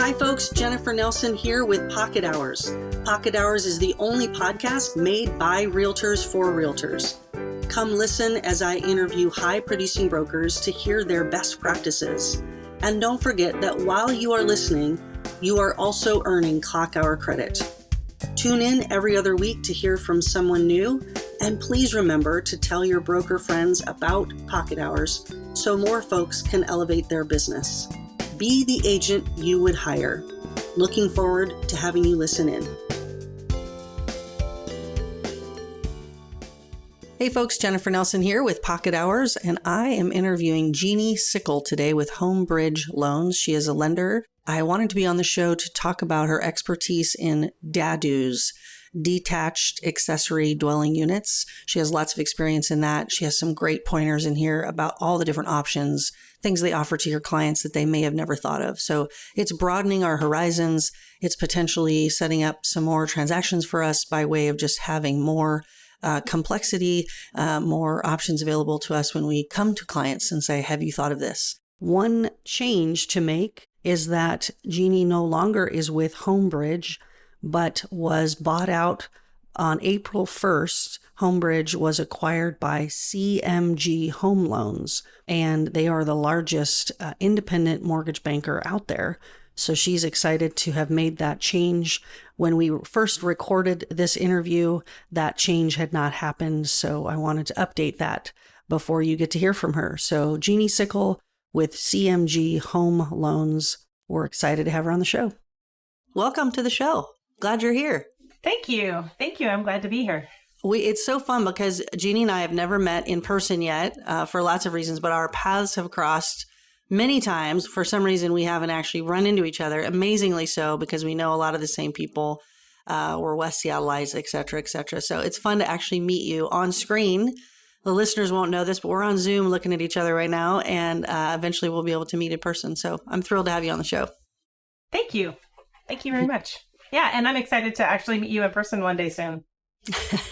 Hi folks, Jennifer Nelson here with Pocket Hours. Pocket Hours is the only podcast made by realtors for realtors. Come listen as I interview high-producing brokers to hear their best practices. And don't forget that while you are listening, you are also earning clock hour credit. Tune in every other week to hear from someone new, and please remember to tell your broker friends about Pocket Hours so more folks can elevate their business. Be the agent you would hire. Looking forward to having you listen in. Hey folks, Jennifer Nelson here with Pocket Hours, and I am interviewing Jeanne Sickel today with Homebridge Loans. She is a lender. I wanted to be on the show to talk about her expertise in D.A.D.U.s, Detached Accessory Dwelling Units. She has lots of experience in that. She has some great pointers in here about all the different options, things they offer to your clients that they may have never thought of. So it's broadening our horizons. It's potentially setting up some more transactions for us by way of just having more complexity, more options available to us when we come to clients and say, have you thought of this? One change to make is that Jeanne no longer is with Homebridge, but was bought out on April 1st. Homebridge was acquired by CMG Home Loans, and they are the largest independent mortgage banker out there. So she's excited to have made that change. When we first recorded this interview, that change had not happened. So I wanted to update that before you get to hear from her. So Jeanne Sickel with CMG Home Loans. We're excited to have her on the show. Welcome to the show. Glad you're here. Thank you. Thank you. I'm glad to be here. It's so fun because Jeanne and I have never met in person yet for lots of reasons, but our paths have crossed many times. For some reason, we haven't actually run into each other, amazingly so, because we know a lot of the same people. We're West Seattleites, et cetera, et cetera. So it's fun to actually meet you on screen. The listeners won't know this, but we're on Zoom looking at each other right now, and eventually we'll be able to meet in person. So I'm thrilled to have you on the show. Thank you. Thank you very much. Yeah, and I'm excited to actually meet you in person one day soon.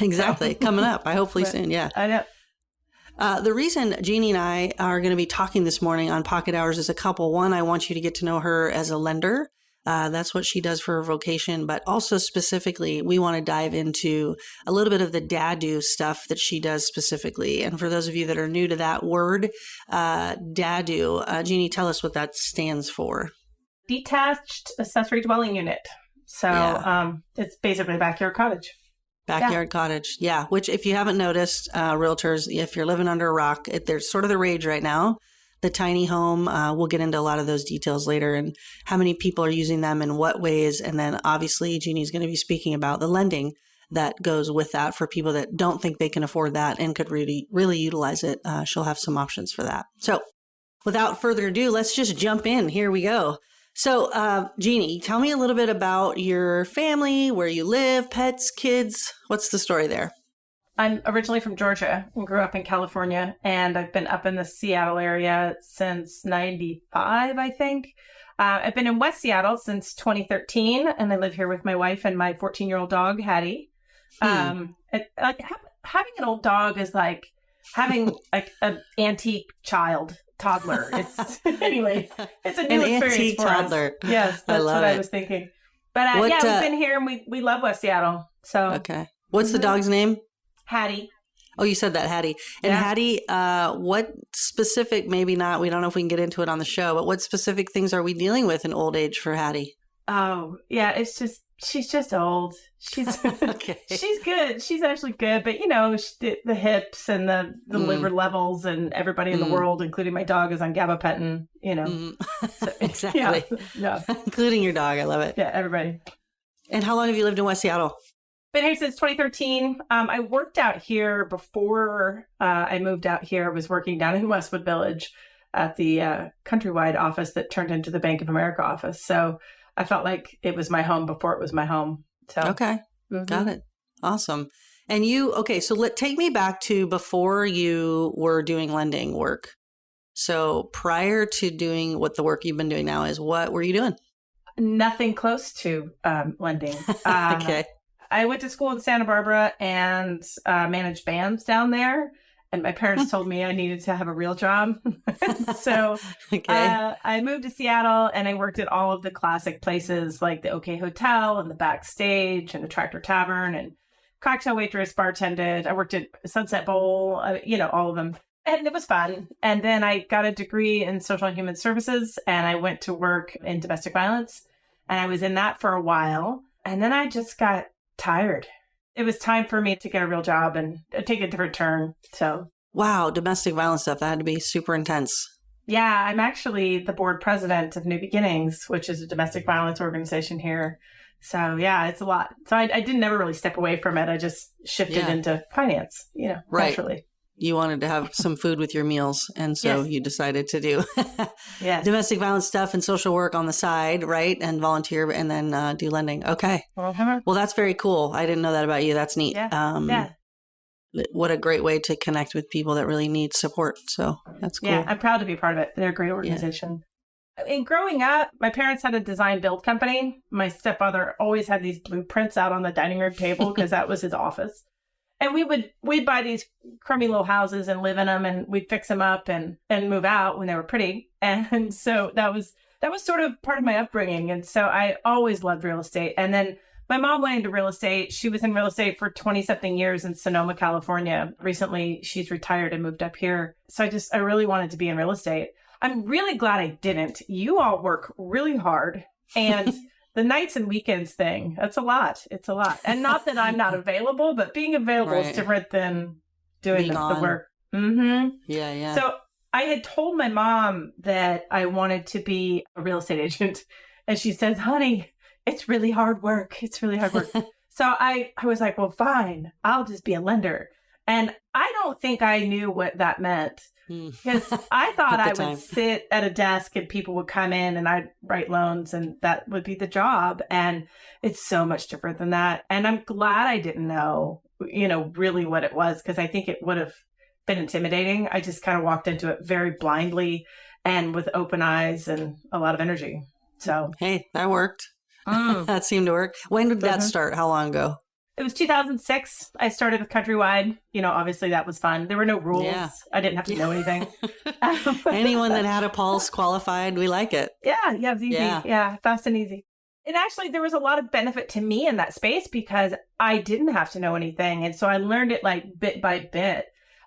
Exactly. Coming up, hopefully soon. Yeah. I know. The reason Jeanne and I are going to be talking this morning on Pocket Hours is a couple. One, I want you to get to know her as a lender. That's what she does for her vocation. But also specifically, we want to dive into a little bit of the D.A.D.U.s stuff that she does specifically. And for those of you that are new to that word, D.A.D.U., Jeanne, tell us what that stands for. Detached Accessory Dwelling Unit. So it's basically a backyard cottage. Backyard cottage. Yeah. Which, if you haven't noticed, realtors, if you're living under a rock, there's sort of the rage right now. The tiny home, we'll get into a lot of those details later and how many people are using them in what ways. And then obviously Jeanne's going to be speaking about the lending that goes with that for people that don't think they can afford that and could really, really utilize it. She'll have some options for that. So without further ado, let's just jump in. Here we go. So, Jeanne, tell me a little bit about your family, where you live, pets, kids. What's the story there? I'm originally from Georgia and grew up in California, and I've been up in the Seattle area since 95, I think. I've been in West Seattle since 2013, and I live here with my wife and my 14-year-old dog, Hattie. Having an old dog is like having like an antique toddler. Anyway, it's a new experience for us. Yes, that's what I was thinking. But we've been here and we love West Seattle. So okay, what's the dog's name? Hattie. Oh, you said that, Hattie. And yeah. Hattie, what specific? Maybe not. We don't know if we can get into it on the show. But what specific things are we dealing with in old age for Hattie? Oh, yeah. It's just she's just old. She's okay. She's good. She's actually good. But, the hips and the liver levels and everybody in the world, including my dog, is on gabapentin, So, exactly. Yeah. Including your dog. I love it. Yeah, everybody. And how long have you lived in West Seattle? Been here since 2013. I worked out here before I moved out here. I was working down in Westwood Village at the Countrywide office that turned into the Bank of America office. So I felt like it was my home before it was my home. So okay, got it. Awesome. And so take me back to before you were doing lending work. So prior to doing what the work you've been doing now is, what were you doing? Nothing close to lending. Okay. I went to school in Santa Barbara and managed bands down there. And my parents told me I needed to have a real job. So I moved to Seattle and I worked at all of the classic places like the OK Hotel and the Backstage and the Tractor Tavern and cocktail waitress, bartended. I worked at Sunset Bowl, all of them. And it was fun. And then I got a degree in social and human services and I went to work in domestic violence. And I was in that for a while. And then I just got tired. It was time for me to get a real job and take a different turn. So, wow, domestic violence stuff, that had to be super intense. Yeah, I'm actually the board president of New Beginnings, which is a domestic violence organization here. So, yeah, it's a lot. So I didn't ever really step away from it. I just shifted into finance, naturally. You wanted to have some food with your meals. And so you decided to do domestic violence stuff and social work on the side, right? And volunteer and then do lending. Okay. Well, that's very cool. I didn't know that about you. That's neat. Yeah. What a great way to connect with people that really need support. So that's cool. Yeah, I'm proud to be part of it. They're a great organization. And growing up, my parents had a design build company. My stepfather always had these blueprints out on the dining room table because that was his office. And we'd buy these crummy little houses and live in them, and we'd fix them up and move out when they were pretty. And so that was sort of part of my upbringing. And so I always loved real estate. And then my mom went into real estate. She was in real estate for 20-something years in Sonoma, California. Recently, she's retired and moved up here. So I really wanted to be in real estate. I'm really glad I didn't. You all work really hard. And the nights and weekends thing, that's a lot. It's a lot. And not that I'm not available, but being available is different than doing the work. Mm-hmm. Yeah. So I had told my mom that I wanted to be a real estate agent. And she says, honey, it's really hard work. It's really hard work. So I was like, well, fine, I'll just be a lender. And I don't think I knew what that meant. Because I thought I would sit at a desk and people would come in and I'd write loans and that would be the job. And it's so much different than that. And I'm glad I didn't know, really what it was, because I think it would have been intimidating. I just kind of walked into it very blindly and with open eyes and a lot of energy. So, hey, that worked. That seemed to work. When did that start? How long ago? It was 2006. I started with Countrywide. Obviously that was fun. There were no rules. Yeah. I didn't have to know anything. Anyone that had a pulse qualified. We like it. Yeah, it was easy. Yeah, fast and easy. And actually there was a lot of benefit to me in that space because I didn't have to know anything. And so I learned it like bit by bit.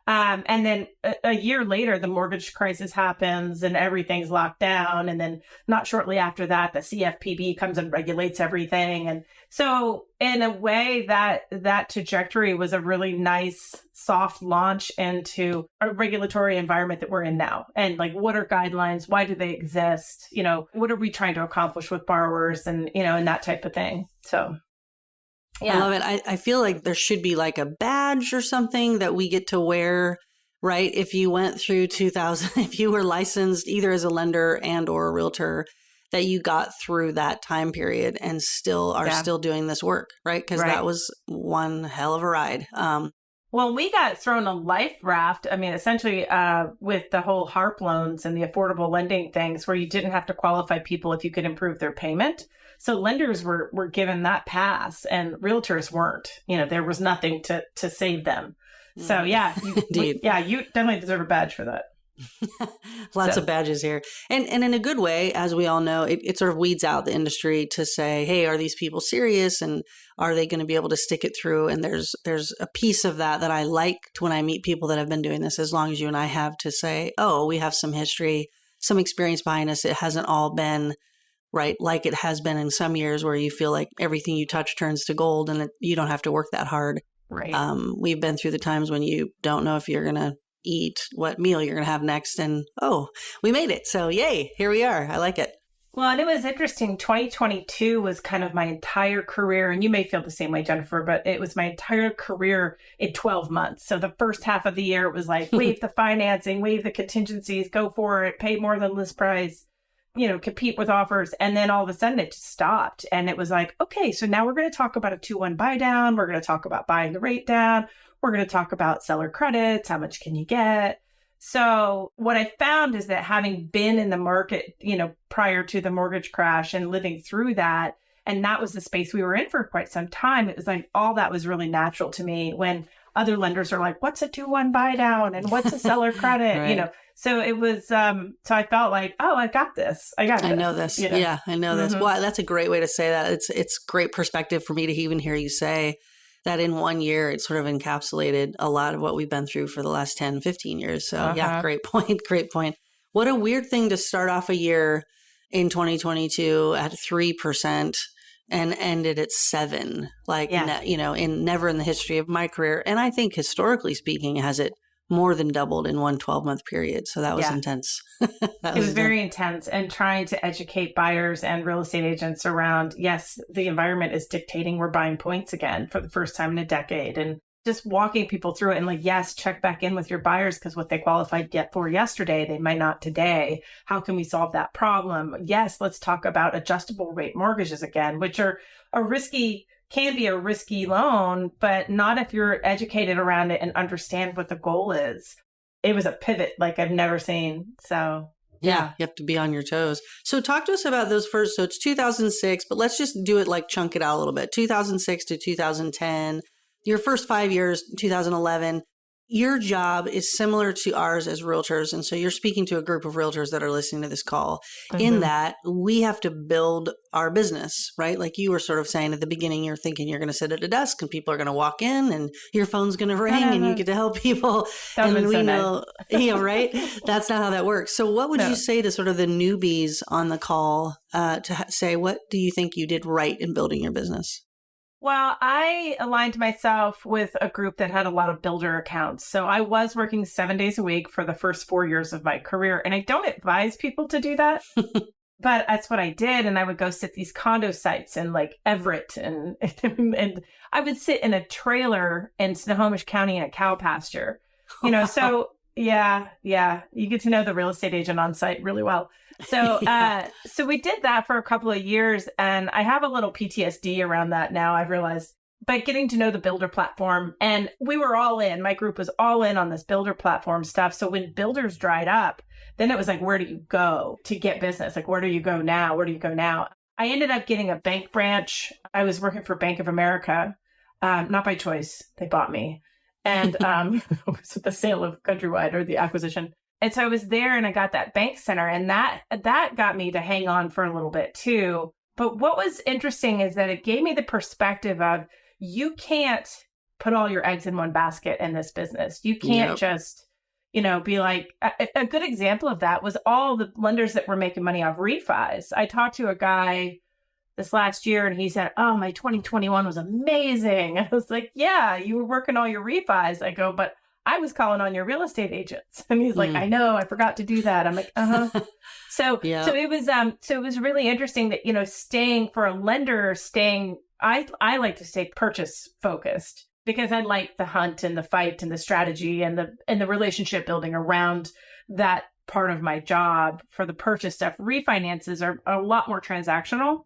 And then a year later, the mortgage crisis happens and everything's locked down. And then not shortly after that, the CFPB comes and regulates everything. And so in a way that trajectory was a really nice soft launch into a regulatory environment that we're in now. And like, what are guidelines? Why do they exist? What are we trying to accomplish with borrowers and that type of thing. So. Yeah. I love it. I feel like there should be like a badge or something that we get to wear, right? If you went through 2000, if you were licensed either as a lender and or a realtor, that you got through that time period and still are still doing this work, right? Because that was one hell of a ride. Well, we got thrown a life raft. I mean, essentially with the whole HARP loans and the affordable lending things where you didn't have to qualify people if you could improve their payment. So lenders were given that pass and realtors weren't. There was nothing to save them. So yeah, you definitely deserve a badge for that. Lots of badges here. And in a good way, as we all know, it sort of weeds out the industry to say, hey, are these people serious and are they going to be able to stick it through? And there's a piece of that I liked when I meet people that have been doing this as long as you and I have to say, oh, we have some history, some experience behind us. It hasn't all been right like it has been in some years where you feel like everything you touch turns to gold and you don't have to work that hard. Right. We've been through the times when you don't know if you're going to eat, what meal you're going to have next. And, oh, we made it. So yay, here we are. I like it. Well, and it was interesting. 2022 was kind of my entire career. And you may feel the same way, Jennifer, but it was my entire career in 12 months. So the first half of the year, it was like, waive the financing, waive the contingencies, go for it, pay more than list price, compete with offers. And then all of a sudden it just stopped. And it was like, okay, so now we're going to talk about a 2-1 buy down. We're going to talk about buying the rate down. We're going to talk about seller credits. How much can you get? So what I found is that having been in the market, prior to the mortgage crash and living through that, and that was the space we were in for quite some time, it was like all that was really natural to me when other lenders are like, what's a 2-1 buy down and what's a seller credit? Right. So it was, so I felt like, oh, I got this. I know this. Yeah, I know this. Well, that's a great way to say that. It's great perspective for me to even hear you say that in 1 year, it sort of encapsulated a lot of what we've been through for the last 10, 15 years. So yeah, great point. Great point. What a weird thing to start off a year in 2022 at 3% and ended at 7%. Never in the history of my career. And I think historically speaking, has it more than doubled in one 12-month period. So that was intense. It was very intense, and trying to educate buyers and real estate agents around, yes, the environment is dictating we're buying points again for the first time in a decade, and just walking people through it and like, yes, check back in with your buyers because what they qualified for yesterday, they might not today. How can we solve that problem? Yes, let's talk about adjustable rate mortgages again, which are can be a risky loan, but not if you're educated around it and understand what the goal is. It was a pivot like I've never seen. So yeah, you have to be on your toes. So talk to us about those first. So it's 2006, but let's just do it like chunk it out a little bit. 2006 to 2010, your first 5 years, 2011. Your job is similar to ours as realtors. And so you're speaking to a group of realtors that are listening to this call in that we have to build our business, right? Like you were sort of saying at the beginning, you're thinking you're going to sit at a desk and people are going to walk in and your phone's going to ring and you get to help people. And we so know, right? That's not how that works. So what would you say to sort of the newbies on the call to say, what do you think you did right in building your business? Well, I aligned myself with a group that had a lot of builder accounts. So I was working 7 days a week for the first 4 years of my career. And I don't advise people to do that, but that's what I did. And I would go sit these condo sites in like Everett and I would sit in a trailer in Snohomish County in a cow pasture, so yeah, you get to know the real estate agent on site really well. So, so we did that for a couple of years, and I have a little PTSD around that now, I've realized, but getting to know the builder platform, and we were all in, my group was all in on this builder platform stuff. So when builders dried up, then it was like, where do you go to get business? Like, where do you go now? Where do you go now? I ended up getting a bank branch. I was working for Bank of America, not by choice. They bought me. And with the sale of Countrywide or the acquisition. And so I was there and I got that bank center, and that got me to hang on for a little bit too. But what was interesting is that it gave me the perspective of you can't put all your eggs in one basket in this business. You can't just, be like, a good example of that was all the lenders that were making money off refis. I talked to a guy this last year and he said, oh, my 2021 was amazing. I was like, yeah, you were working all your refis. I go, but I was calling on your real estate agents. And he's like, I know, I forgot to do that. I'm like, So it was really interesting that, staying for a lender, I like to stay purchase focused because I like the hunt and the fight and the strategy and the relationship building around that part of my job. For the purchase stuff, refinances are a lot more transactional.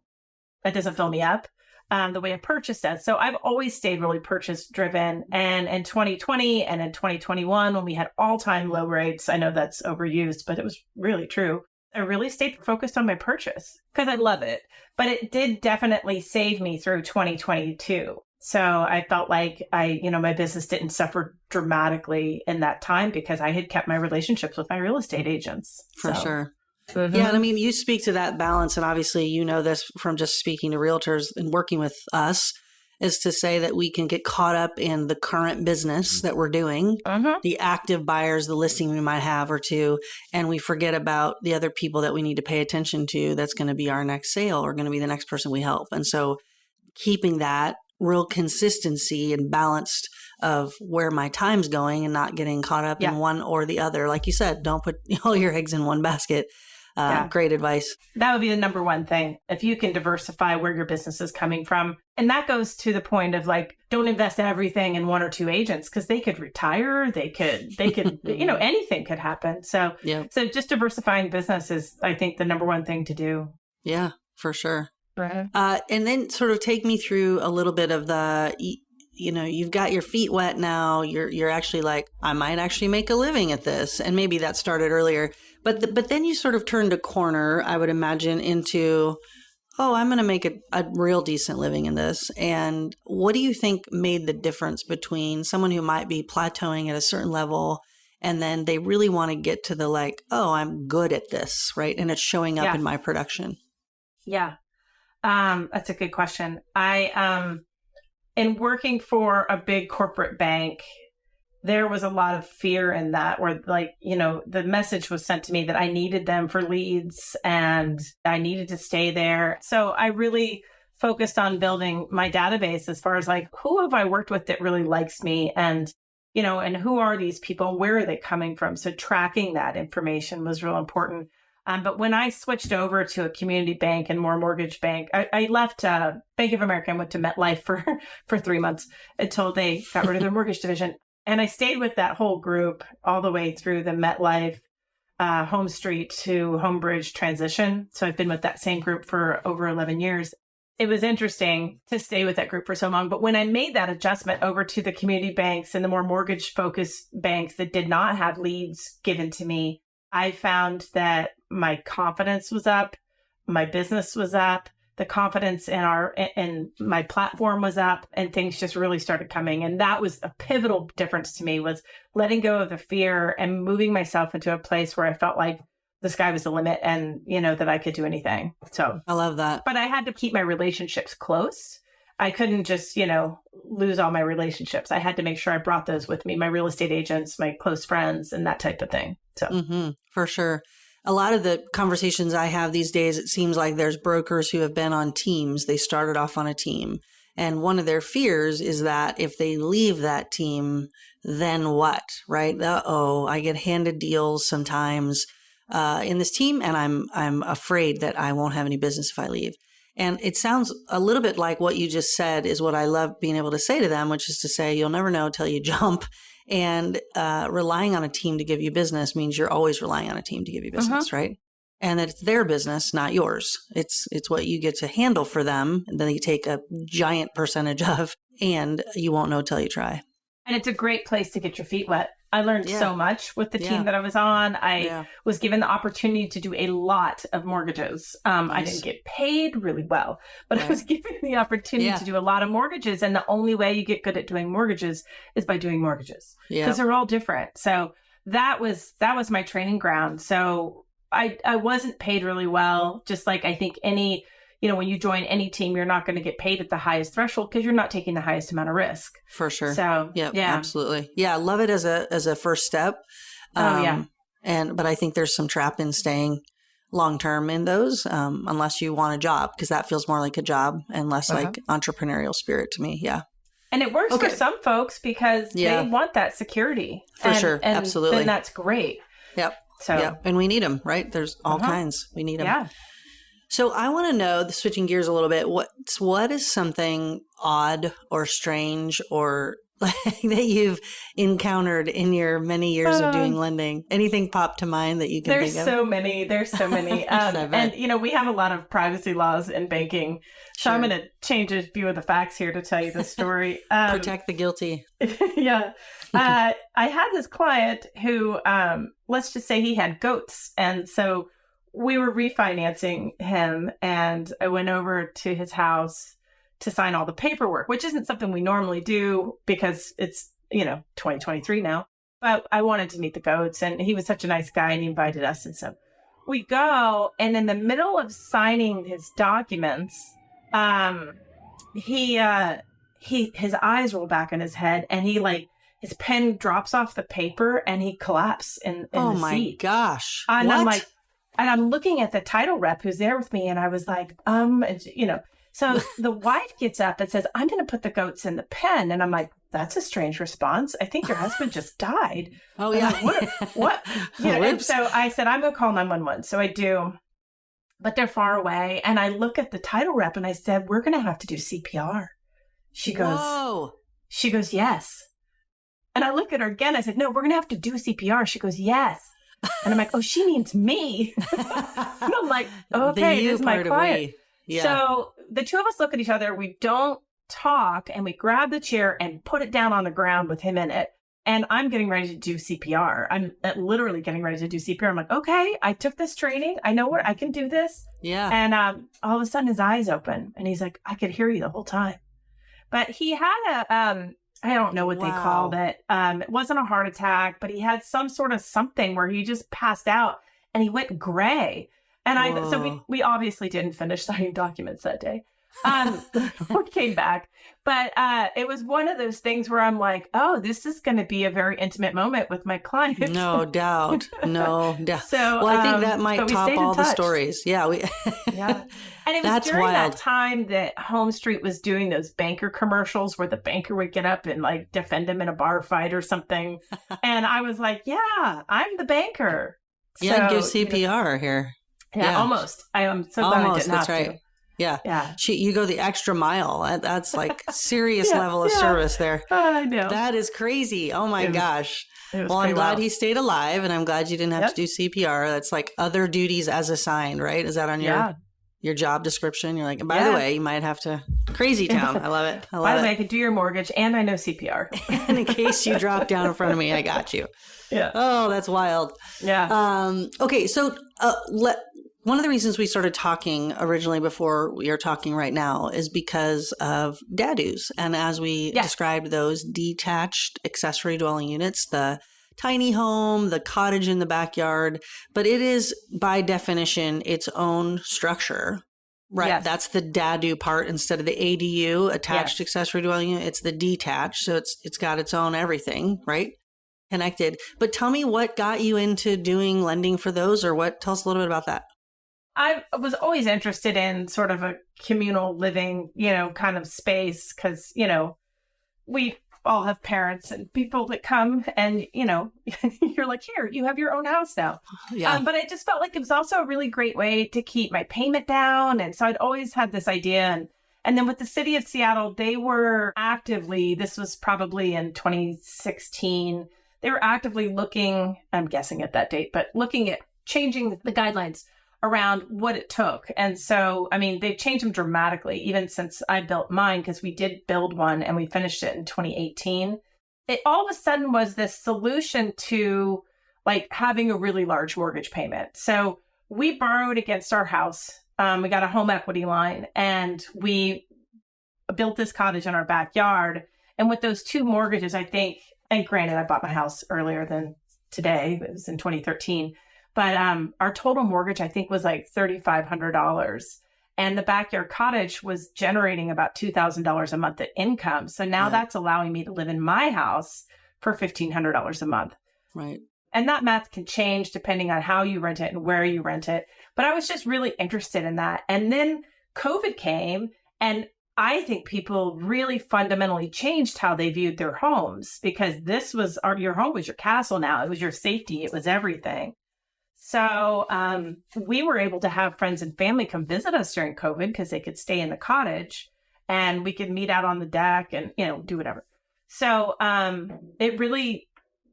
That doesn't fill me up the way a purchase does. So I've always stayed really purchase driven. And in 2020 and in 2021, when we had all-time low rates, I know that's overused, but it was really true. I really stayed focused on my purchase because I love it. But it did definitely save me through 2022. So I felt like my business didn't suffer dramatically in that time because I had kept my relationships with my real estate agents. For sure. Yeah. And I mean, you speak to that balance, and obviously, this from just speaking to realtors and working with us, is to say that we can get caught up in the current business that we're doing, the active buyers, the listing we might have or two, and we forget about the other people that we need to pay attention to. That's going to be our next sale or going to be the next person we help. And so keeping that real consistency and balanced of where my time's going and not getting caught up in one or the other. Like you said, don't put all your eggs in one basket. Great advice. That would be the number one thing. If you can diversify where your business is coming from. And that goes to the point of like, don't invest everything in one or two agents because they could retire. They could, anything could happen. So just diversifying business is, I think, the number one thing to do. Yeah, for sure. Right. And then sort of take me through a little bit of the, you've got your feet wet now. You're actually like, I might actually make a living at this. And maybe that started earlier. But then you sort of turned a corner, I would imagine, into, oh, I'm going to make a real decent living in this. And what do you think made the difference between someone who might be plateauing at a certain level and then they really want to get to the like, oh, I'm good at this, right? And it's showing up in my production. Yeah. That's a good question. In working for a big corporate bank, there was a lot of fear in that where the message was sent to me that I needed them for leads and I needed to stay there. So I really focused on building my database as far as like, who have I worked with that really likes me? And, and who are these people? Where are they coming from? So tracking that information was real important. But when I switched over to a community bank and more mortgage bank, I left Bank of America and went to MetLife for 3 months until they got rid of their mortgage division. And I stayed with that whole group all the way through the MetLife, Home Street to Homebridge transition. So I've been with that same group for over 11 years. It was interesting to stay with that group for so long. But when I made that adjustment over to the community banks and the more mortgage-focused banks that did not have leads given to me, I found that my confidence was up, my business was up, the confidence in my platform was up, and things just really started coming. And that was a pivotal difference to me, was letting go of the fear and moving myself into a place where I felt like the sky was the limit and, that I could do anything. So I love that. But I had to keep my relationships close. I couldn't just, lose all my relationships. I had to make sure I brought those with me, my real estate agents, my close friends, and that type of thing. So for sure. A lot of the conversations I have these days, it seems like there's brokers who have been on teams. They started off on a team. And one of their fears is that if they leave that team, then what, right? Uh-oh, I get handed deals sometimes in this team, and I'm afraid that I won't have any business if I leave. And it sounds a little bit like what you just said is what I love being able to say to them, which is to say, you'll never know till you jump. And relying on a team to give you business means you're always relying on a team to give you business, right? And that it's their business, not yours. It's what you get to handle for them, and then you take a giant percentage of, and you won't know till you try. And it's a great place to get your feet wet. I learned so much with the team that I was on. I was given the opportunity to do a lot of mortgages. Nice. I didn't get paid really well, but I was given the opportunity to do a lot of mortgages. And the only way you get good at doing mortgages is by doing mortgages, because they're all different. So that was my training ground. So I wasn't paid really well, just like I think any, when you join any team, you're not going to get paid at the highest threshold because you're not taking the highest amount of risk. For sure. So, yeah, absolutely. Yeah. I love it as a first step. But I think there's some trap in staying long-term in those, unless you want a job, because that feels more like a job and less like entrepreneurial spirit to me. Yeah. And it works for some folks because they want that security. For sure. And absolutely. then that's great. Yep. So, and we need them, right? There's all kinds. We need them. Yeah. So I want to know, switching gears a little bit, what is something odd or strange or that you've encountered in your many years of doing lending? Anything pop to mind that you can think of? There's so many. And, we have a lot of privacy laws in banking. So I'm going to change a few of the facts here to tell you the story. Protect the guilty. Yeah. I had this client who, let's just say he had goats. And so we were refinancing him, and I went over to his house to sign all the paperwork, which isn't something we normally do because it's, 2023 now. But I wanted to meet the goats, and he was such a nice guy, and he invited us. And so we go, and in the middle of signing his documents, his eyes roll back in his head, and his pen drops off the paper, and he collapsed in the seat. Oh my gosh. And what? I'm looking at the title rep who's there with me, and I was like, so the wife gets up and says, I'm going to put the goats in the pen. And I'm like, that's a strange response. I think your husband just died. Oh, yeah. Like, what? And so I said, I'm going to call 911. So I do, but they're far away. And I look at the title rep and I said, we're going to have to do CPR. She goes, yes. And I look at her again. I said, no, we're going to have to do CPR. She goes, yes. And I'm like, oh, she means me. And I'm like, okay, this is my client. Yeah. So the two of us look at each other. We don't talk, and we grab the chair and put it down on the ground with him in it. And I'm getting ready to do CPR. I'm literally getting ready to do CPR. I'm like, okay, I took this training. I know where I can do this. Yeah. And all of a sudden his eyes open and he's like, I could hear you the whole time. But he had I don't know what they called it. It wasn't a heart attack, but he had some sort of something where he just passed out and he went gray. And so we obviously didn't finish signing documents that day. We came back, but it was one of those things where I'm like, oh, this is going to be a very intimate moment with my client. No doubt. No doubt. So, well, I think that might top all the stories. Yeah. Yeah. And it was during that time that Home Street was doing those banker commercials where the banker would get up and like defend him in a bar fight or something. And I was like, yeah, I'm the banker. Yeah, so, give CPR here. Yeah, almost. I am so glad I didn't have to. Yeah. You go the extra mile. That's like serious level of service there. I know. That is crazy. Oh my gosh. Well, I'm glad he stayed alive and I'm glad you didn't have to do CPR. That's like other duties as assigned, right? Is that on your job description? You're like, by the way, you might have to. Crazy town. I love it. By the way, I could do your mortgage and I know CPR. And in case you drop down in front of me, I got you. Yeah. Oh, that's wild. Yeah. Okay. So one of the reasons we started talking originally before we are talking right now is because of D.A.D.U.s. And as we described those detached accessory dwelling units, the tiny home, the cottage in the backyard, but it is by definition its own structure, right? Yes. That's the D.A.D.U. part instead of the A.D.U., attached accessory dwelling unit. It's the detached. So it's got its own everything, right? Connected. But tell me what got you into doing lending for those tell us a little bit about that. I was always interested in sort of a communal living, kind of space because, we all have parents and people that come and, you're like, here, you have your own house now. Yeah. But I just felt like it was also a really great way to keep my payment down. And so I'd always had this idea. And then with the city of Seattle, they were actively, this was probably in 2016, they were actively looking, I'm guessing at that date, but looking at changing the guidelines around what it took. And so, they've changed them dramatically, even since I built mine, because we did build one and we finished it in 2018. It all of a sudden was this solution to like having a really large mortgage payment. So we borrowed against our house. We got a home equity line and we built this cottage in our backyard. And with those two mortgages, I think, and granted, I bought my house earlier than today, it was in 2013. But our total mortgage, I think, was like $3,500. And the backyard cottage was generating about $2,000 a month in income. So now that's allowing me to live in my house for $1,500 a month. Right. And that math can change depending on how you rent it and where you rent it. But I was just really interested in that. And then COVID came, and I think people really fundamentally changed how they viewed their homes because this was your home was your castle now. It was your safety. It was everything. So we were able to have friends and family come visit us during COVID because they could stay in the cottage and we could meet out on the deck and, do whatever. So it really,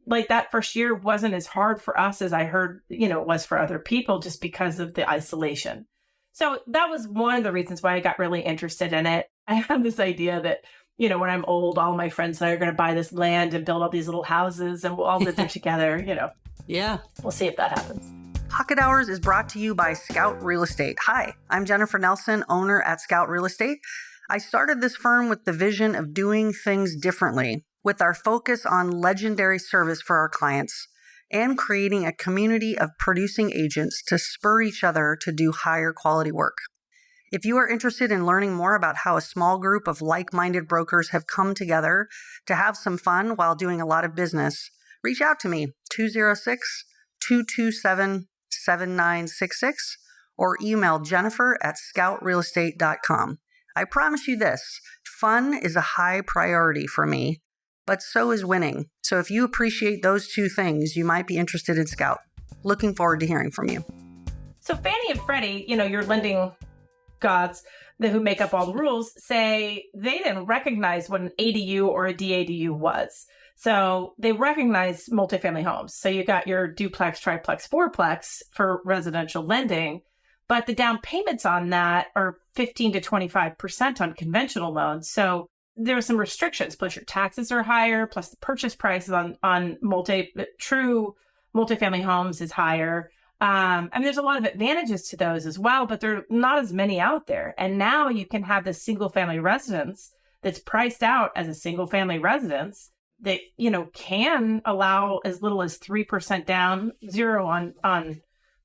like that first year wasn't as hard for us as I heard, it was for other people just because of the isolation. So that was one of the reasons why I got really interested in it. I have this idea that, when I'm old, all my friends and I are going to buy this land and build all these little houses and we'll all live there together, Yeah. We'll see if that happens. Pocket Hours is brought to you by Scout Real Estate. Hi, I'm Jennifer Nelson, owner at Scout Real Estate. I started this firm with the vision of doing things differently, with our focus on legendary service for our clients and creating a community of producing agents to spur each other to do higher quality work. If you are interested in learning more about how a small group of like-minded brokers have come together to have some fun while doing a lot of business, reach out to me, 206-227-7966, or email jennifer@scoutrealestate.com. I promise you this, fun is a high priority for me, but so is winning. So if you appreciate those two things, you might be interested in Scout. Looking forward to hearing from you. So Fannie and Freddie, your lending gods who make up all the rules, say they didn't recognize what an A.D.U. or a D.A.D.U. was. So they recognize multifamily homes. So you got your duplex, triplex, fourplex for residential lending, but the down payments on that are 15 to 25% on conventional loans. So there are some restrictions. Plus your taxes are higher. Plus the purchase prices on true multifamily homes is higher. And there's a lot of advantages to those as well, but there are not as many out there. And now you can have this single family residence that's priced out as a single family residence that, can allow as little as 3% down, 0 on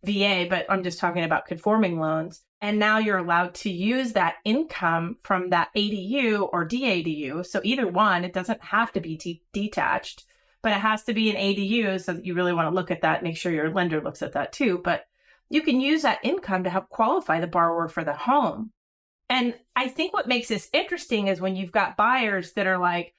VA, but I'm just talking about conforming loans. And now you're allowed to use that income from that ADU or D.A.D.U. So either one, it doesn't have to be detached, but it has to be an ADU. So you really want to look at that, make sure your lender looks at that too. But you can use that income to help qualify the borrower for the home. And I think what makes this interesting is when you've got buyers that are like,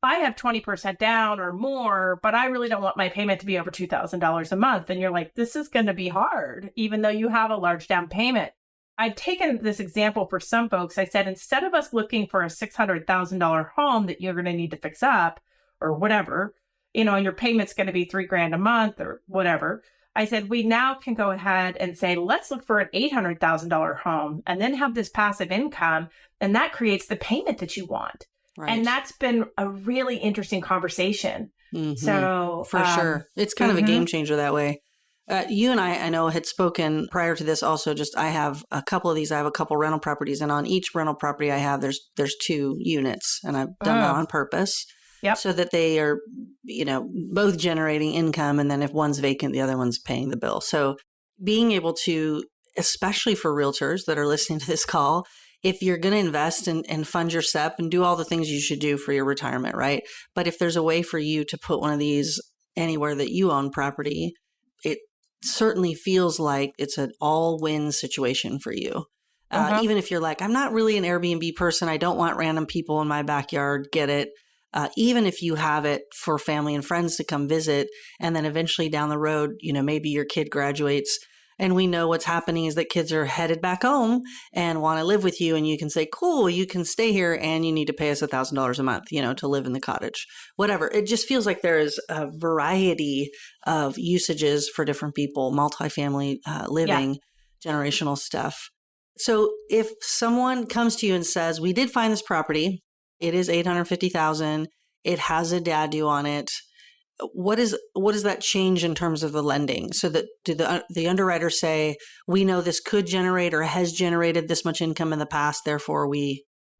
I have 20% down or more, but I really don't want my payment to be over $2,000 a month. And you're like, this is going to be hard, even though you have a large down payment. I've taken this example for some folks. I said, instead of us looking for a $600,000 home that you're going to need to fix up or whatever, and your payment's going to be $3,000 a month or whatever. I said, we now can go ahead and say, let's look for an $800,000 home and then have this passive income. And that creates the payment that you want. Right. And that's been a really interesting conversation. Mm-hmm. So for sure, it's kind of a game changer that way. You and I know, had spoken prior to this also. Just I have a couple of these. I have a couple rental properties, and on each rental property I have, there's 2 units, and I've done that on purpose. Yep. So that they are, both generating income, and then if one's vacant, the other one's paying the bill. So being able to, especially for realtors that are listening to this call, if you're going to invest and fund your SEP and do all the things you should do for your retirement, right? But if there's a way for you to put one of these anywhere that you own property, it certainly feels like it's an all-win situation for you. Even if you're like, I'm not really an Airbnb person, I don't want random people in my backyard, get it. Even if you have it for family and friends to come visit, and then eventually down the road, maybe your kid graduates, and we know what's happening is that kids are headed back home and want to live with you, and you can say, cool, you can stay here, and you need to pay us $1,000 a month, to live in the cottage, whatever. It just feels like there is a variety of usages for different people, multifamily living, generational stuff. So if someone comes to you and says, we did find this property, it is $850,000. It has a D.A.D.U. on it. What does that change in terms of the lending? So that do the underwriters say, we know this could generate or has generated this much income in the past, therefore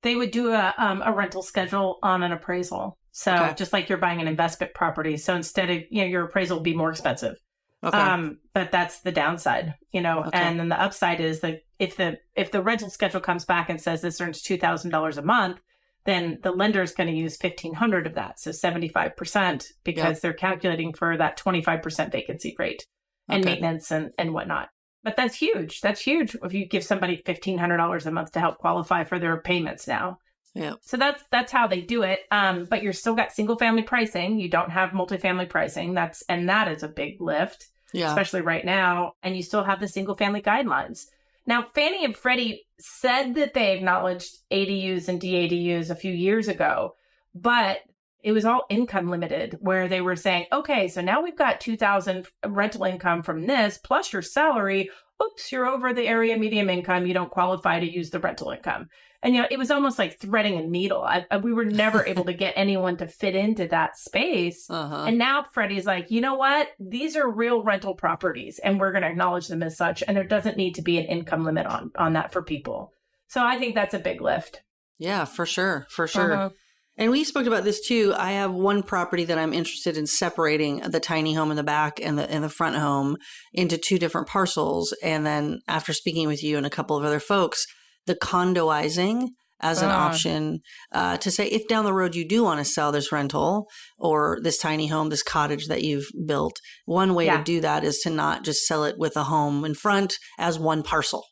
they would do a rental schedule on an appraisal. So just like you're buying an investment property. So instead of, your appraisal will be more expensive. Okay. But that's the downside, and then the upside is that if the rental schedule comes back and says this earns $2,000 a month, then the lender is going to use $1,500 of that. So 75%, because they're calculating for that 25% vacancy rate and maintenance and whatnot. But that's huge. That's huge if you give somebody $1,500 a month to help qualify for their payments now. Yeah. So that's how they do it. But you're still got single family pricing. You don't have multifamily pricing. That is a big lift, especially right now. And you still have the single family guidelines. Now, Fannie and Freddie said that they acknowledged ADUs and D.A.D.U.s a few years ago, but it was all income limited, where they were saying, okay, so now we've got $2,000 rental income from this plus your salary. Oops, you're over the area median income. You don't qualify to use the rental income. And, it was almost like threading a needle. We were never able to get anyone to fit into that space. And now Freddie's like, you know what? These are real rental properties, and we're going to acknowledge them as such. And there doesn't need to be an income limit on that for people. So I think that's a big lift. Yeah, for sure. For sure. And we spoke about this too. I have one property that I'm interested in separating the tiny home in the back and the front home into 2 different parcels. And then after speaking with you and a couple of other folks, the condoizing as an option to say, if down the road you do want to sell this rental or this tiny home, this cottage that you've built, one way to do that is to not just sell it with a home in front as one parcel,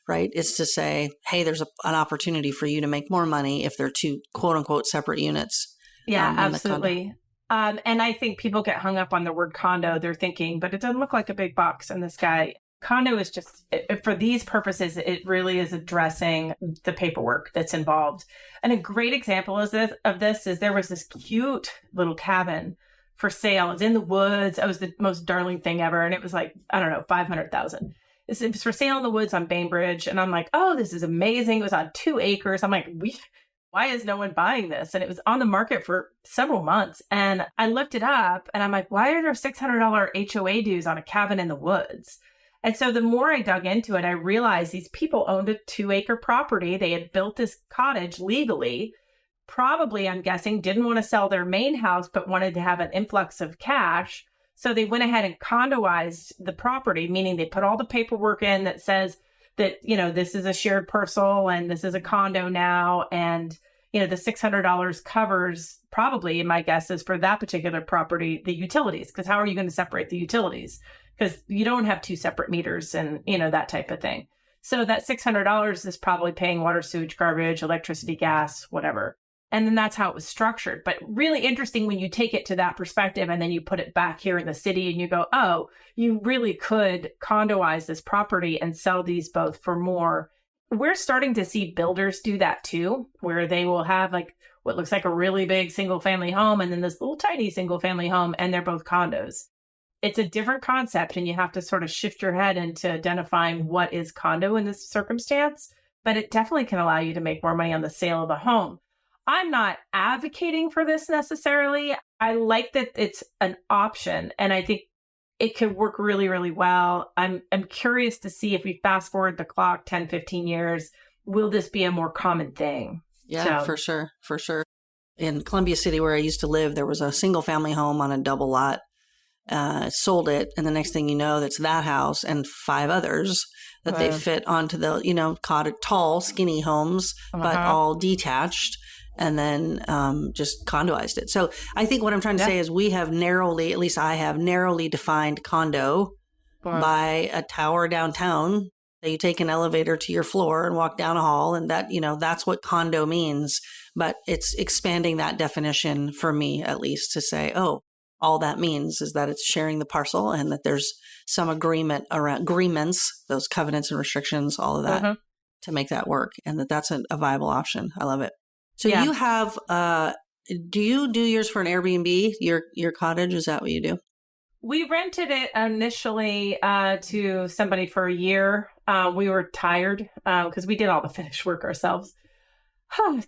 right? It's to say, hey, there's an opportunity for you to make more money if they're 2 quote unquote separate units. Yeah, absolutely. And I think people get hung up on the word condo. They're thinking, but it doesn't look like a big box. And this guy, condo is just, for these purposes, it really is addressing the paperwork that's involved. And a great example of this is there was this cute little cabin for sale. It was in the woods. It was the most darling thing ever. And it was like, I don't know, $500,000. It was for sale in the woods on Bainbridge. And I'm like, oh, this is amazing. It was on 2 acres. I'm like, why is no one buying this? And it was on the market for several months. And I looked it up and I'm like, why are there $600 HOA dues on a cabin in the woods? And so the more I dug into it, I realized these people owned a 2-acre property. They had built this cottage legally. Probably, I'm guessing, didn't want to sell their main house, but wanted to have an influx of cash. So they went ahead and condoized the property, meaning they put all the paperwork in that says that, this is a shared parcel and this is a condo now. And, the $600 covers probably, my guess is for that particular property, the utilities. Because how are you going to separate the utilities? Because you don't have 2 separate meters and, that type of thing. So that $600 is probably paying water, sewage, garbage, electricity, gas, whatever. And then that's how it was structured. But really interesting when you take it to that perspective and then you put it back here in the city and you go, oh, you really could condoize this property and sell these both for more. We're starting to see builders do that too, where they will have like what looks like a really big single family home and then this little tiny single family home, and they're both condos. It's a different concept and you have to sort of shift your head into identifying what is condo in this circumstance, but it definitely can allow you to make more money on the sale of a home. I'm not advocating for this necessarily. I like that it's an option and I think it could work really, really well. I'm curious to see if we fast forward the clock 10, 15 years, will this be a more common thing? Yeah, for sure. For sure. In Columbia City, where I used to live, there was a single family home on a double lot. Sold it. And the next thing you know, that's that house and 5 others that they fit onto the, cottage, tall, skinny homes, but all detached. And then just condoized it. So I think what I'm trying to say is we have narrowly, at least I have narrowly defined condo by a tower downtown that you take an elevator to your floor and walk down a hall. And that, that's what condo means. But it's expanding that definition for me, at least, to say, oh, all that means is that it's sharing the parcel and that there's some agreements, those covenants and restrictions, all of that to make that work. And that's a viable option. I love it. So you have, do you do yours for an Airbnb, your cottage? Is that what you do? We rented it initially to somebody for a year. We were tired because we did all the finished work ourselves.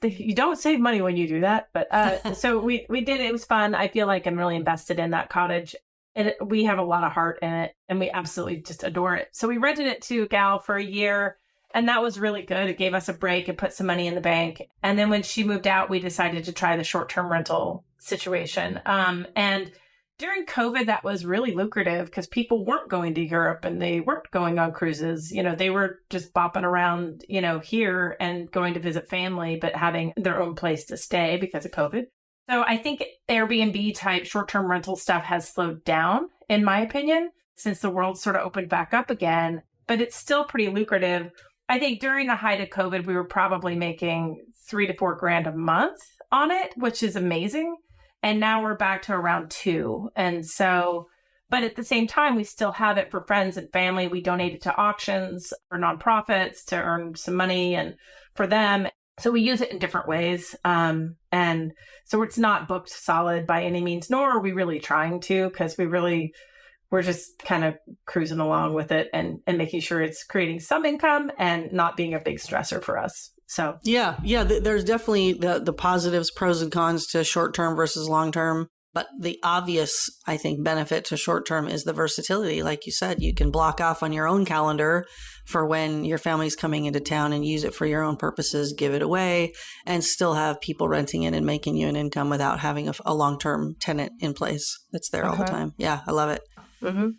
You don't save money when you do that. But so we did it. It was fun. I feel like I'm really invested in that cottage. And we have a lot of heart in it. And we absolutely just adore it. So we rented it to a gal for a year. And that was really good. It gave us a break and put some money in the bank. And then when she moved out, we decided to try the short-term rental situation. And during COVID, that was really lucrative because people weren't going to Europe and they weren't going on cruises. They were just bopping around, here and going to visit family, but having their own place to stay because of COVID. So I think Airbnb type short-term rental stuff has slowed down, in my opinion, since the world sort of opened back up again. But it's still pretty lucrative. I think during the height of COVID, we were probably making $3,000 to $4,000 a month on it, which is amazing. And now we're back to around 2. And so, but at the same time, we still have it for friends and family. We donate it to auctions or nonprofits to earn some money and for them. So we use it in different ways. And so it's not booked solid by any means, nor are we really trying to, because we're just kind of cruising along with it and making sure it's creating some income and not being a big stressor for us. So, yeah, there's definitely the positives, pros and cons to short-term versus long-term. But the obvious, I think, benefit to short-term is the versatility. Like you said, you can block off on your own calendar for when your family's coming into town and use it for your own purposes, give it away, and still have people renting it and making you an income without having a long-term tenant in place that's there all the time. Yeah, I love it. Mm-hmm.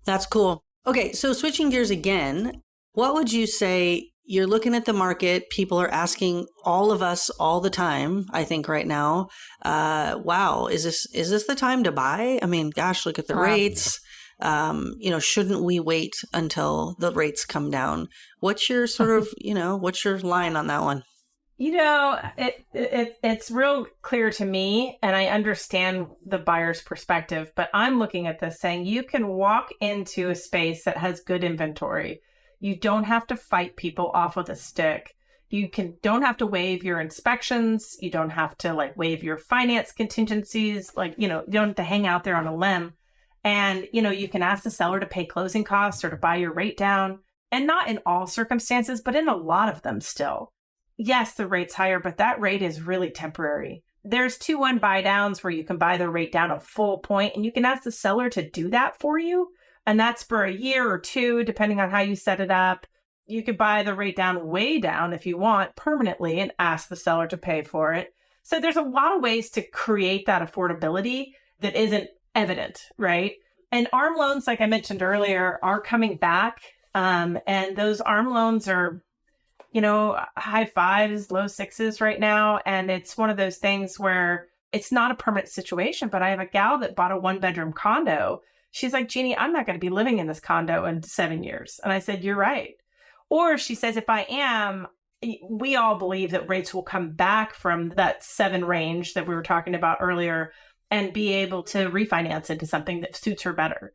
That's cool. Okay, so switching gears again, what would you say? You're looking at the market. People are asking all of us all the time, I think right now, wow, is this the time to buy? I mean, gosh, look at the rates. Shouldn't we wait until the rates come down? What's your sort of, what's your line on that one? It's real clear to me, and I understand the buyer's perspective, but I'm looking at this saying you can walk into a space that has good inventory. You don't have to fight people off with a stick. You don't have to waive your inspections. You don't have to waive your finance contingencies. You don't have to hang out there on a limb. And, you can ask the seller to pay closing costs or to buy your rate down. And not in all circumstances, but in a lot of them still. yes, the rate's higher, but that rate is really temporary. There's 2-1 buy downs where you can buy the rate down a full point, and you can ask the seller to do that for you. And that's for a year or two, depending on how you set it up. You could buy the rate down way down if you want permanently and ask the seller to pay for it. So there's a lot of ways to create that affordability that isn't evident, right? And ARM loans, like I mentioned earlier, are coming back. And those ARM loans are, high 5s, low 6s right now. And it's one of those things where it's not a permanent situation. But I have a gal that bought a 1-bedroom condo. She's like, Jeannie, I'm not going to be living in this condo in 7 years. And I said, you're right. Or she says, if I am, we all believe that rates will come back from that 7 range that we were talking about earlier and be able to refinance into something that suits her better.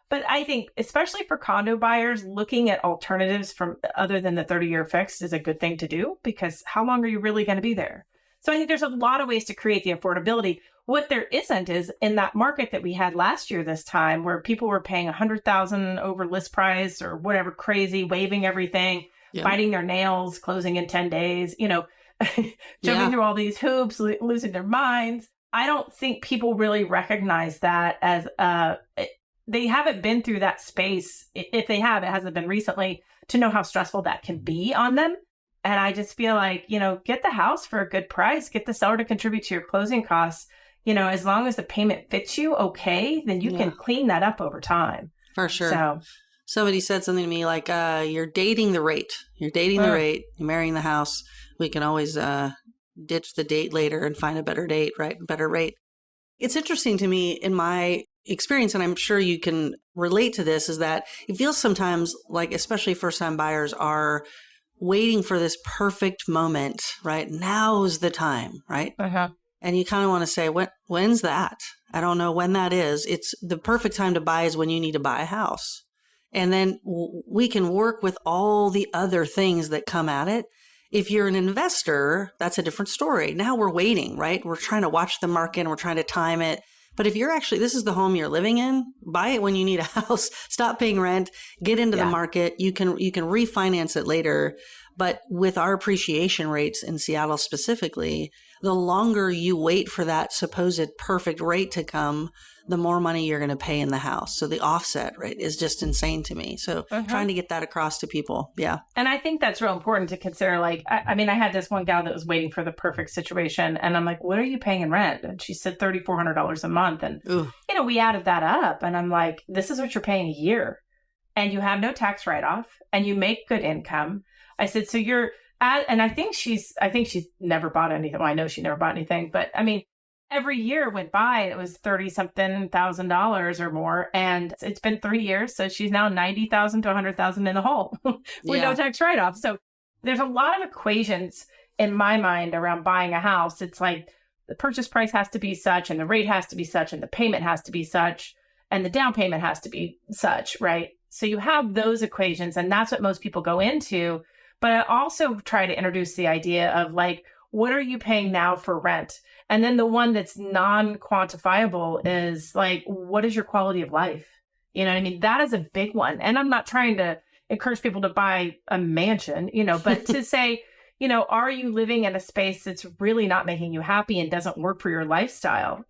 But I think, especially for condo buyers, looking at alternatives from other than the 30-year fixed is a good thing to do, because how long are you really going to be there? So I think there's a lot of ways to create the affordability. What there isn't is in that market that we had last year this time, where people were paying $100,000 over list price or whatever crazy, waiving everything, biting their nails, closing in 10 days, jumping through all these hoops, losing their minds. I don't think people really recognize that as they haven't been through that space. If they have, it hasn't been recently, to know how stressful that can be on them. And I just feel like, get the house for a good price, get the seller to contribute to your closing costs. As long as the payment fits you okay, then you can clean that up over time. For sure. So somebody said something to me like, you're dating the rate. You're dating the rate. You're marrying the house. We can always ditch the date later and find a better date, right? Better rate. It's interesting to me in my experience, and I'm sure you can relate to this, is that it feels sometimes like, especially first-time buyers are waiting for this perfect moment, right? Now's the time, right? Uh-huh. And you kind of want to say, when's that? I don't know when that is. It's the perfect time to buy is when you need to buy a house. And then we can work with all the other things that come at it. If you're an investor, that's a different story. Now we're waiting, right? We're trying to watch the market and we're trying to time it. But if you're actually, this is the home you're living in, buy it when you need a house, stop paying rent, get into the market. You can refinance it later. But with our appreciation rates in Seattle specifically, the longer you wait for that supposed perfect rate to come, the more money you're going to pay in the house. So the offset rate is just insane to me. So trying to get that across to people. Yeah. And I think that's real important to consider. Like, I had this one gal that was waiting for the perfect situation. And I'm like, what are you paying in rent? And she said $3,400 a month. And, we added that up. And I'm like, this is what you're paying a year. And you have no tax write-off and you make good income. I said, so you're at, and I think she's never bought anything. Well, I know she never bought anything, but every year went by, it was $30-something thousand or more. And it's been 3 years. So she's now $90,000 to $100,000 in the hole with no tax write-off. So there's a lot of equations in my mind around buying a house. It's like the purchase price has to be such, and the rate has to be such, and the payment has to be such, and the down payment has to be such, right? So you have those equations, and that's what most people go into. But I also try to introduce the idea of like, what are you paying now for rent? And then the one that's non-quantifiable is like, what is your quality of life? That is a big one. And I'm not trying to encourage people to buy a mansion, but to say, are you living in a space that's really not making you happy and doesn't work for your lifestyle?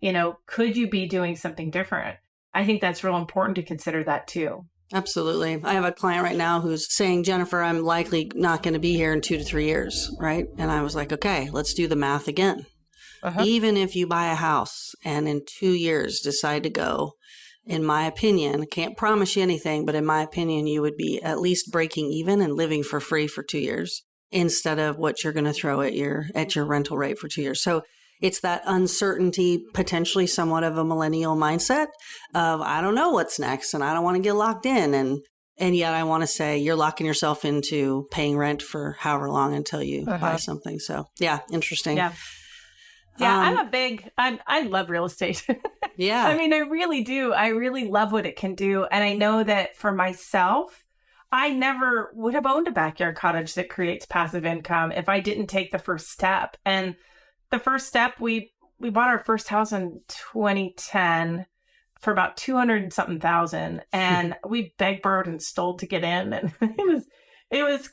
Could you be doing something different? I think that's real important to consider that too. Absolutely. I have a client right now who's saying, Jennifer, I'm likely not going to be here in 2 to 3 years, right? And I was like, okay, let's do the math again. Even if you buy a house and in 2 years decide to go, in my opinion, can't promise you anything, but in my opinion, you would be at least breaking even and living for free for 2 years instead of what you're going to throw at your rental rate for 2 years. So it's that uncertainty, potentially somewhat of a millennial mindset of, I don't know what's next and I don't want to get locked in. And yet I want to say you're locking yourself into paying rent for however long until you buy something. So yeah, interesting. Yeah. Yeah, I love real estate. Yeah. I really do. I really love what it can do. And I know that for myself, I never would have owned a backyard cottage that creates passive income if I didn't take the first step. And the first step, we bought our first house in 2010 for about 200 and something thousand. And we begged, borrowed, and stole to get in. And it was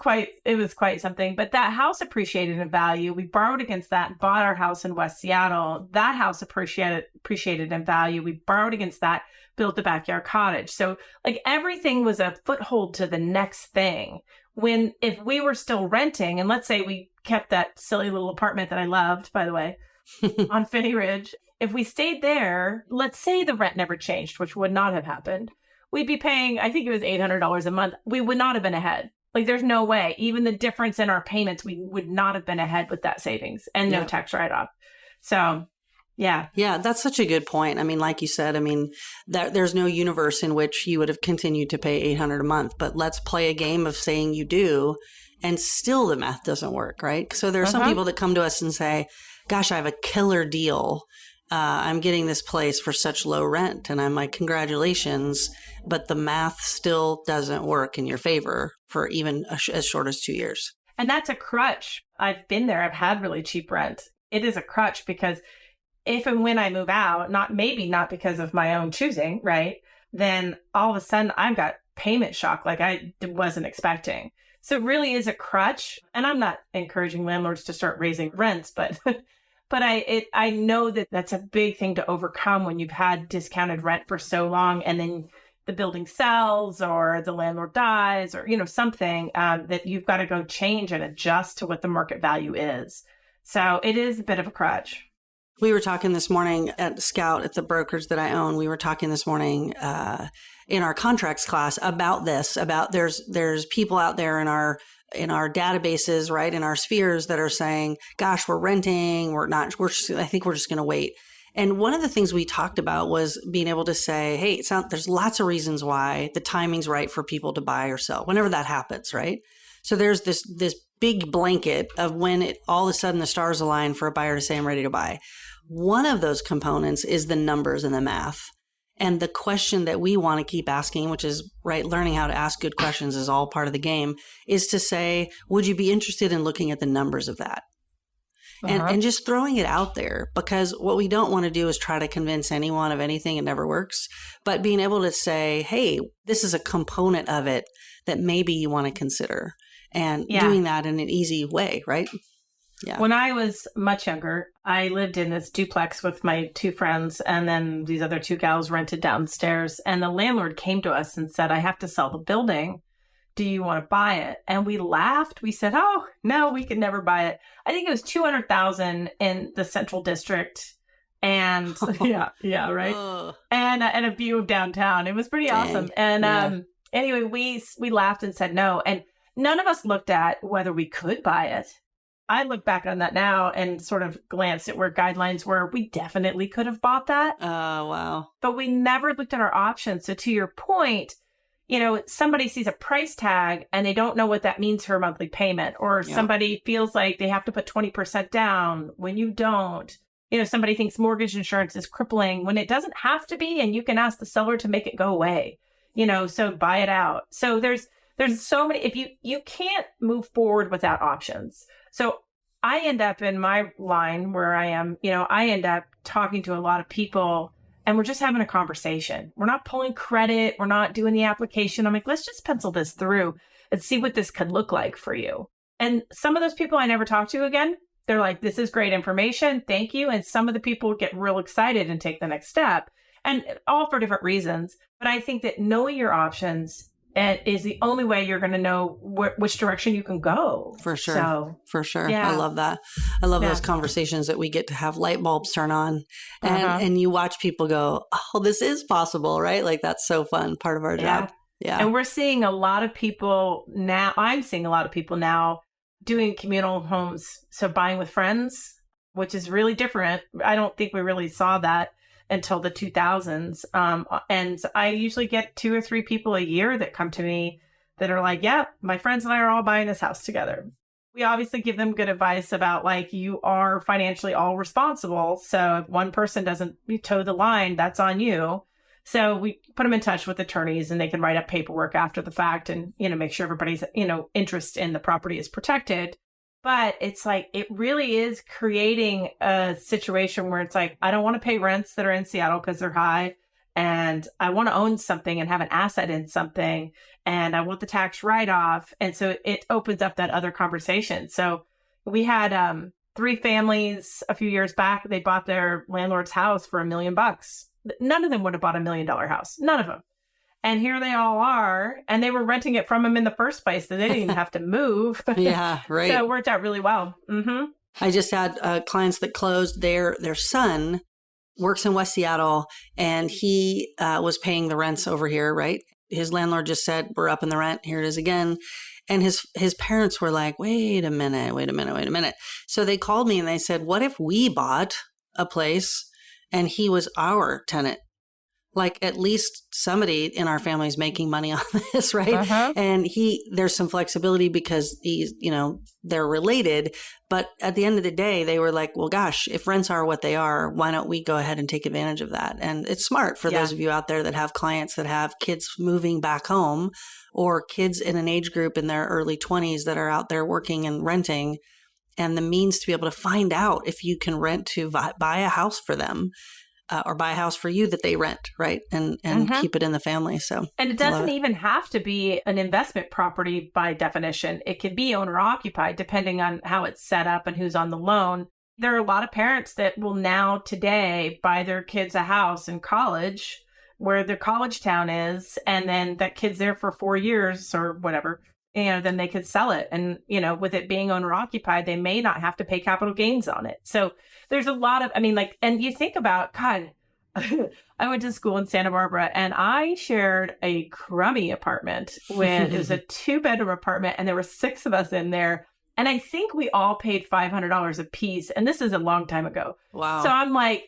quite something. But that house appreciated in value. We borrowed against that, bought our house in West Seattle. That house appreciated in value. We borrowed against that, built the backyard cottage. So like everything was a foothold to the next thing. When if we were still renting, and let's say we kept that silly little apartment that I loved, by the way, on Finney Ridge, if we stayed there, let's say the rent never changed, which would not have happened, we'd be paying, I think it was $800 a month. We would not have been ahead. Like there's no way. Even the difference in our payments, we would not have been ahead with that savings and no tax write-off. So yeah. Yeah, that's such a good point. I mean, like you said, I mean, there's no universe in which you would have continued to pay $800 a month, but let's play a game of saying you do, and still the math doesn't work, right? So there are some people that come to us and say, gosh, I have a killer deal. I'm getting this place for such low rent. And I'm like, congratulations. But the math still doesn't work in your favor for even as short as 2 years. And that's a crutch. I've been there. I've had really cheap rent. It is a crutch because if and when I move out, not because of my own choosing, right? Then all of a sudden I've got payment shock like I wasn't expecting. So it really is a crutch. And I'm not encouraging landlords to start raising rents, but but I know that that's a big thing to overcome when you've had discounted rent for so long and then the building sells or the landlord dies or, something that you've got to go change and adjust to what the market value is. So it is a bit of a crutch. We were talking this morning at Scout at the brokerage that I own. We were talking this morning in our contracts class about this, about there's people out there in our databases, right, in our spheres that are saying, gosh, we're renting, I think we're just going to wait. And one of the things we talked about was being able to say, hey, there's lots of reasons why the timing's right for people to buy or sell, whenever that happens, right? So there's this big blanket of when all of a sudden the stars align for a buyer to say, I'm ready to buy. One of those components is the numbers and the math. And the question that we want to keep asking, which is, right, learning how to ask good questions is all part of the game, is to say, would you be interested in looking at the numbers of that? And just throwing it out there, because what we don't want to do is try to convince anyone of anything. It never works. But being able to say, hey, this is a component of it that maybe you want to consider, and doing that in an easy way, right? Yeah. When I was much younger, I lived in this duplex with my two friends, and then these other two gals rented downstairs. And the landlord came to us and said, I have to sell the building. Do you want to buy it? And we laughed. We said, oh, no, we could never buy it. I think it was $200,000 in the Central District. And right. And a view of downtown. It was pretty awesome. And anyway, we laughed and said no. And none of us looked at whether we could buy it. I look back on that now and sort of glanced at where guidelines were. We definitely could have bought that. Oh, wow. But we never looked at our options. So to your point, somebody sees a price tag and they don't know what that means for a monthly payment, or somebody feels like they have to put 20% down when you don't. Somebody thinks mortgage insurance is crippling when it doesn't have to be, and you can ask the seller to make it go away, so buy it out. So there's so many, if you can't move forward without options. So I end up in my line where I am, I end up talking to a lot of people, and we're just having a conversation. We're not pulling credit. We're not doing the application. I'm like, let's just pencil this through and see what this could look like for you. And some of those people I never talk to again. They're like, this is great information. Thank you. And some of the people get real excited and take the next step, and all for different reasons. But I think that knowing your options is the only way you're going to know which direction you can go. For sure. So, for sure. Yeah. I love that. I love those conversations that we get to have light bulbs turn on, and you watch people go, oh, this is possible, right? Like, that's so fun. Part of our job. Yeah. And we're seeing a lot of people now. I'm seeing a lot of people now doing communal homes. So buying with friends, which is really different. I don't think we really saw that until the 2000s. And I usually get 2 or 3 people a year that come to me that are like, yeah, my friends and I are all buying this house together. We obviously give them good advice about, like, you are financially all responsible. So if one person doesn't toe the line, that's on you. So we put them in touch with attorneys, and they can write up paperwork after the fact and, make sure everybody's, interest in the property is protected. But it's like, it really is creating a situation where it's like, I don't want to pay rents that are in Seattle because they're high. and I want to own something and have an asset in something, and I want the tax write-off. And so it opens up that other conversation. So we had 3 families a few years back. They bought their landlord's house for $1 million. None of them would have bought $1 million house. None of them. And here they all are, and they were renting it from him in the first place, so they didn't even have to move. Yeah, right. So it worked out really well. Mm-hmm. I just had clients that closed. Their son works in West Seattle, and he was paying the rents over here, right? His landlord just said, we're upping the rent. Here it is again. And his parents were like, wait a minute. So they called me and they said, what if we bought a place and he was our tenant? Like, at least somebody in our family is making money on this, right? Uh-huh. And there's some flexibility because they're related. But at the end of the day, they were like, well, gosh, if rents are what they are, why don't we go ahead and take advantage of that? And it's smart for those of you out there that have clients that have kids moving back home, or kids in an age group in their early 20s that are out there working and renting, and the means to be able to find out if you can rent to buy a house for them. Or buy a house for you that they rent, right? And keep it in the family. So, and it doesn't even have to be an investment property by definition. It could be owner occupied, depending on how it's set up and who's on the loan. There are a lot of parents that will now today buy their kids a house in college, where their college town is, and then that kid's there for 4 years or whatever. Then they could sell it. And, with it being owner occupied, they may not have to pay capital gains on it. So there's a lot of, and you think about, God, I went to school in Santa Barbara, and I shared a crummy apartment it was a 2-bedroom apartment, and there were 6 of us in there. And I think we all paid $500 a piece. And this is a long time ago. Wow. So I'm like,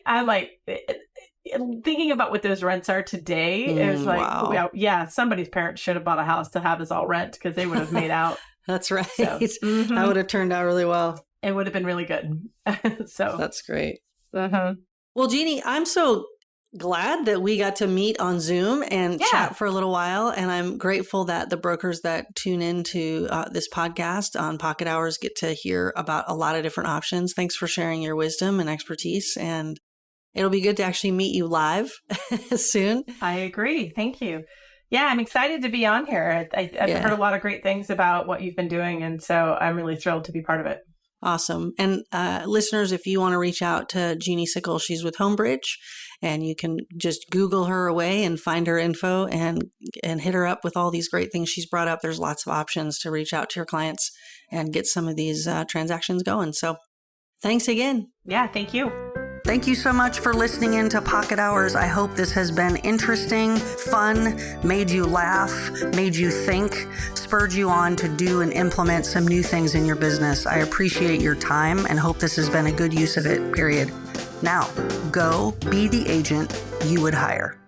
thinking about what those rents are today, it was like, wow. Well, yeah, somebody's parents should have bought a house to have us all rent, because they would have made out. That's right. So, that would have turned out really well. It would have been really good. So that's great. Uh-huh. Well, Jeanne, I'm so glad that we got to meet on Zoom and chat for a little while. And I'm grateful that the brokers that tune into this podcast on Pocket Hours get to hear about a lot of different options. Thanks for sharing your wisdom and expertise. And it'll be good to actually meet you live soon. I agree. Thank you. Yeah, I'm excited to be on here. I've heard a lot of great things about what you've been doing. And so I'm really thrilled to be part of it. Awesome. And listeners, if you want to reach out to Jeanne Sickel, she's with Homebridge, and you can just Google her away and find her info and hit her up with all these great things she's brought up. There's lots of options to reach out to your clients and get some of these transactions going. So thanks again. Yeah, thank you. Thank you so much for listening in to Pocket Hours. I hope this has been interesting, fun, made you laugh, made you think, spurred you on to do and implement some new things in your business. I appreciate your time and hope this has been a good use of it, period. Now, go be the agent you would hire.